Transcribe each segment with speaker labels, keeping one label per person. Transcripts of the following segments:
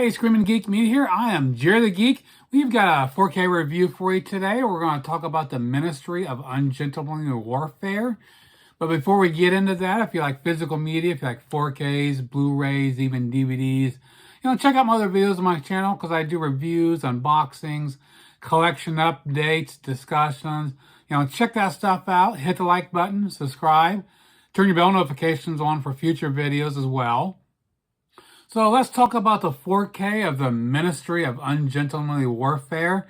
Speaker 1: Hey, Screaming Geek Media here. I am Jerry the Geek. We've got a 4K review for you today. We're going to talk about the Ministry of Ungentlemanly Warfare. But before we get into that, if you like physical media, if you like 4Ks, Blu-rays, even DVDs, check out my other videos on my channel because I do reviews, unboxings, collection updates, discussions. Check that stuff out. Hit the like button, subscribe, turn your bell notifications on for future videos as well. So let's talk about the 4K of the Ministry of Ungentlemanly Warfare.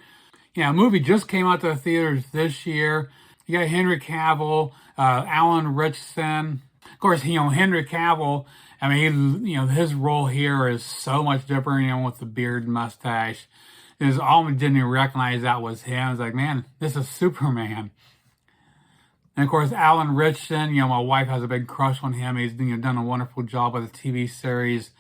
Speaker 1: A movie just came out to the theaters this year. You got Henry Cavill, Alan Ritchson. Of course, Henry Cavill, I mean, his role here is so much different, with the beard and mustache. I almost didn't even recognize that was him. I was like, man, this is Superman. And of course, Alan Ritchson, my wife has a big crush on him. He's done a wonderful job with the TV series,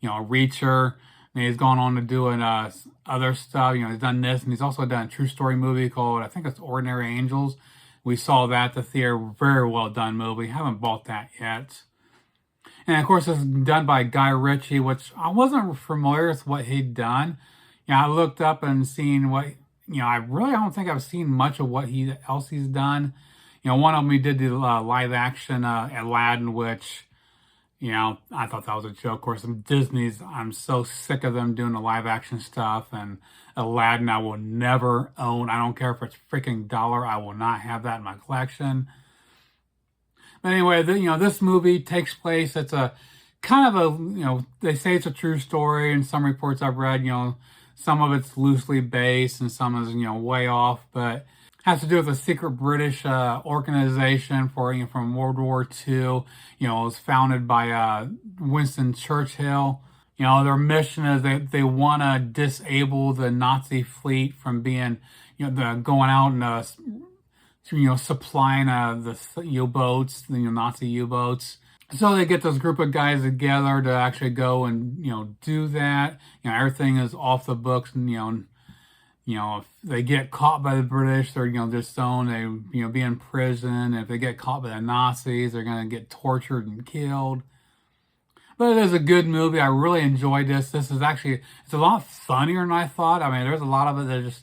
Speaker 1: Reacher. And he's gone on to doing other stuff. He's done this, and he's also done a true story movie called, I think it's Ordinary Angels. We saw that at the theater. Very well done movie. Haven't bought that yet. And of course, it's done by Guy Ritchie, which I wasn't familiar with what he'd done. I looked up and seen what, I really don't think I've seen much of what else he's done. One of them he did the live action Aladdin, which, I thought that was a joke. Of course, Disney's, I'm so sick of them doing the live action stuff. And Aladdin, I will never own. I don't care if it's freaking dollar. I will not have that in my collection. But anyway, this movie takes place. It's a kind of a, they say it's a true story. And some reports I've read, some of it's loosely based and some is, way off. But has to do with a secret British organization from World War II. It was founded by Winston Churchill. Their mission is they want to disable the Nazi fleet from being, going out and supplying the U-boats, Nazi U-boats. So they get this group of guys together to actually go and do that. Everything is off the books, and if they get caught by the British, they're, disowned, they, be in prison. If they get caught by the Nazis, they're going to get tortured and killed. But it is a good movie. I really enjoyed this. This is actually, it's a lot funnier than I thought. I mean, there's a lot of it that just,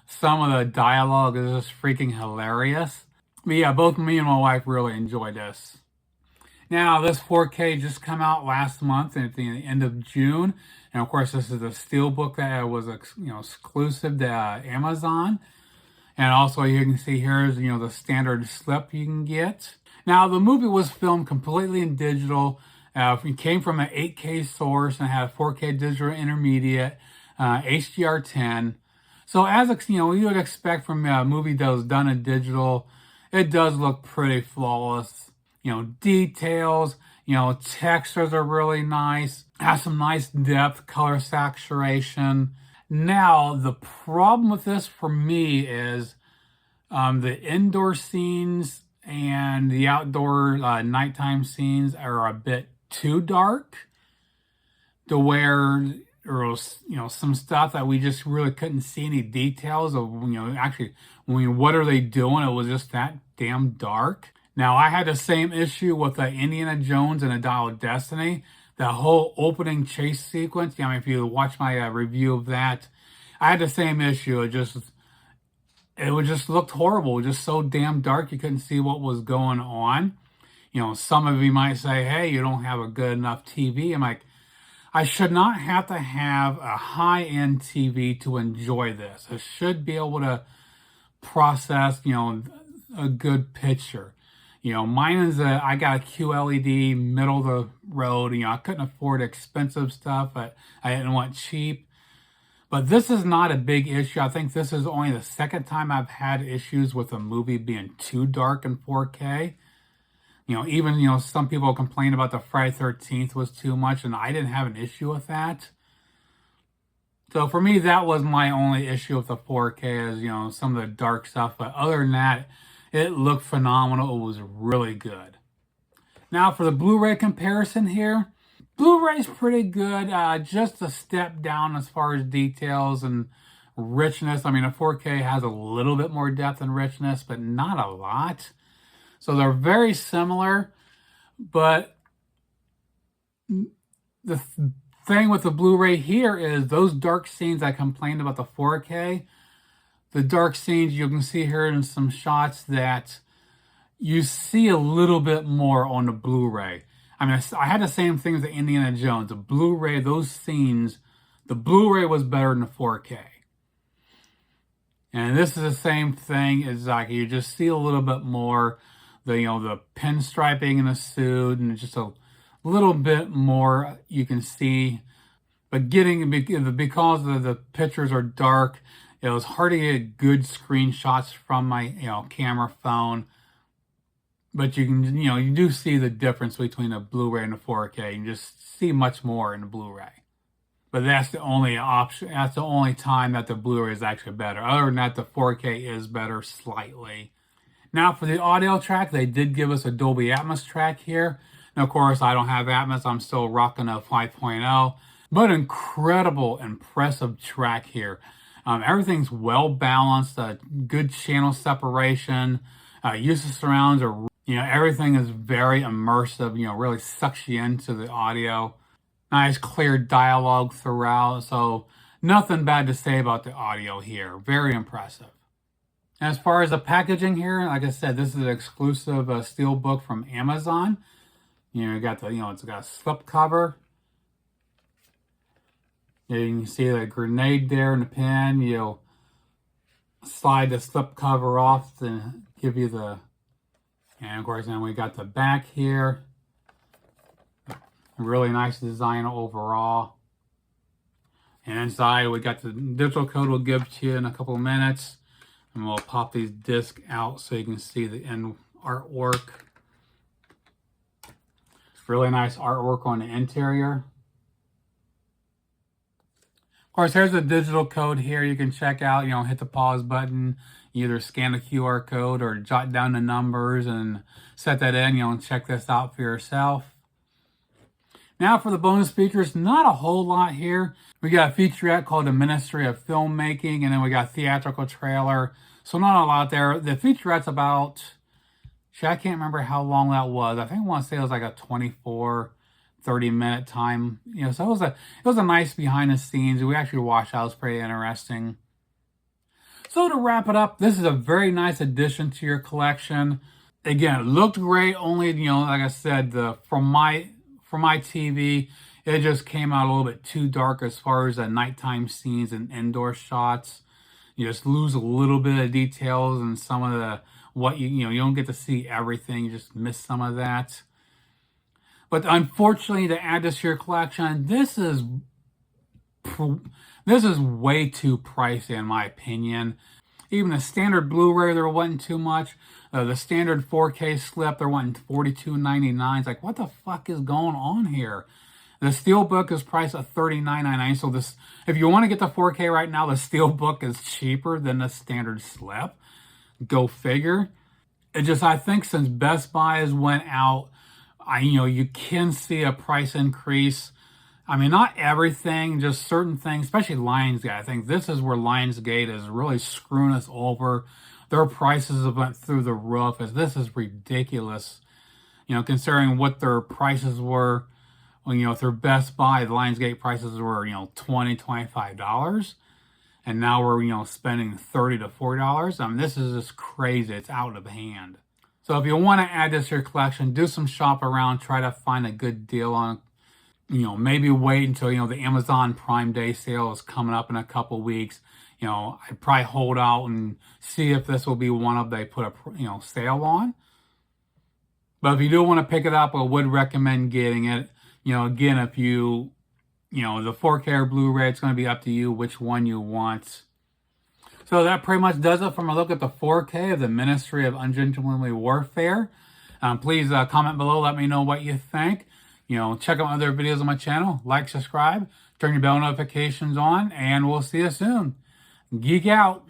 Speaker 1: some of the dialogue is just freaking hilarious. But yeah, both me and my wife really enjoyed this. Now, this 4K just come out last month at the end of June. And of course, this is a steelbook that was exclusive to Amazon. And also you can see here is, the standard slip you can get. Now, the movie was filmed completely in digital. It came from an 8K source and had a 4K digital intermediate, HDR10. So as you would expect from a movie that was done in digital, it does look pretty flawless. Details, textures are really nice, has some nice depth, color saturation. Now, the problem with this for me is the indoor scenes and the outdoor nighttime scenes are a bit too dark to where there was, some stuff that we just really couldn't see any details of, actually, what are they doing? It was just that damn dark. Now, I had the same issue with Indiana Jones and the Dial of Destiny. The whole opening chase sequence, if you watch my review of that, I had the same issue. It would just looked horrible. Just so damn dark, you couldn't see what was going on. Some of you might say, hey, you don't have a good enough TV. I'm like, I should not have to have a high-end TV to enjoy this. I should be able to process, a good picture. Mine is I got a QLED, middle of the road. I couldn't afford expensive stuff, but I didn't want cheap. But this is not a big issue. I think this is only the second time I've had issues with a movie being too dark in 4K. Even, some people complain about the Friday 13th was too much, and I didn't have an issue with that. So for me, that was my only issue with the 4K is, some of the dark stuff. But other than that, it looked phenomenal. It was really good. Now for the Blu-ray comparison here, Blu-ray's pretty good. Just a step down as far as details and richness. I mean, a 4K has a little bit more depth and richness, but not a lot. So they're very similar, but the thing with the Blu-ray here is those dark scenes I complained about the 4K. The dark scenes you can see here in some shots that you see a little bit more on the Blu-ray. I mean, I had the same thing with the Indiana Jones. The Blu-ray, those scenes, the Blu-ray was better than the 4K. And this is the same thing. It's like you just see a little bit more, the pinstriping in the suit, and just a little bit more you can see. But because the pictures are dark, it was hard to get good screenshots from my camera phone. But you can you do see the difference between a Blu-ray and a 4K. You just see much more in the Blu-ray. But that's the only option. That's the only time that the Blu-ray is actually better. Other than that, the 4K is better slightly. Now for the audio track, they did give us a Dolby Atmos track here. And of course, I don't have Atmos. I'm still rocking a 5.0. But incredible, impressive track here. Everything's well balanced, good channel separation, use of surrounds, everything is very immersive, really sucks you into the audio. Nice clear dialogue throughout, so nothing bad to say about the audio here. Very impressive. As far as the packaging here, like I said, this is an exclusive steel book from Amazon. You got it's got a slip cover. You can see the grenade there in the pen. You'll slide the slip cover off to give you and of course then we got the back here. Really nice design overall. And inside we got the digital code we'll give to you in a couple of minutes. And we'll pop these discs out so you can see the end artwork. Really nice artwork on the interior. Of course, here's the digital code here you can check out. Hit the pause button, either scan the QR code or jot down the numbers and set that in, and check this out for yourself. Now for the bonus features, not a whole lot here. We got a featurette called The Ministry of Filmmaking, and then we got a theatrical trailer. So not a lot there. The featurette's about, I can't remember how long that was. I think I want to say it was like a 30-minute time. So it was a nice behind the scenes. We actually watched that. It was pretty interesting. So to wrap it up, this is a very nice addition to your collection. Again, it looked great, only, like I said, for my TV, it just came out a little bit too dark as far as the nighttime scenes and indoor shots. You just lose a little bit of details and some of you don't get to see everything. You just miss some of that. But unfortunately, to add this to your collection, this is way too pricey in my opinion. Even the standard Blu-ray, there wasn't too much. The standard 4K slip, they're wanting $42.99. It's like, what the fuck is going on here? The Steelbook is priced at $39.99. So if you want to get the 4K right now, the Steelbook is cheaper than the standard slip. Go figure. I think since Best Buy has went out, you can see a price increase. I mean, not everything, just certain things, especially Lionsgate. I think this is where Lionsgate is really screwing us over. Their prices have went through the roof. This is ridiculous. Considering what their prices were when, through Best Buy, the Lionsgate prices were, $20, $25. And now we're, spending $30 to $40. I mean, this is just crazy. It's out of hand. So if you want to add this to your collection, do some shop around, try to find a good deal on, maybe wait until, the Amazon Prime Day sale is coming up in a couple weeks. I'd probably hold out and see if this will be one of they put a, sale on. But if you do want to pick it up, I would recommend getting it. Again, if the 4K or Blu-ray, it's going to be up to you which one you want. So that pretty much does it from a look at the 4K of the Ministry of Ungentlemanly Warfare. Please comment below, let me know what you think. Check out other videos on my channel, like, subscribe, turn your bell notifications on, and we'll see you soon. Geek out.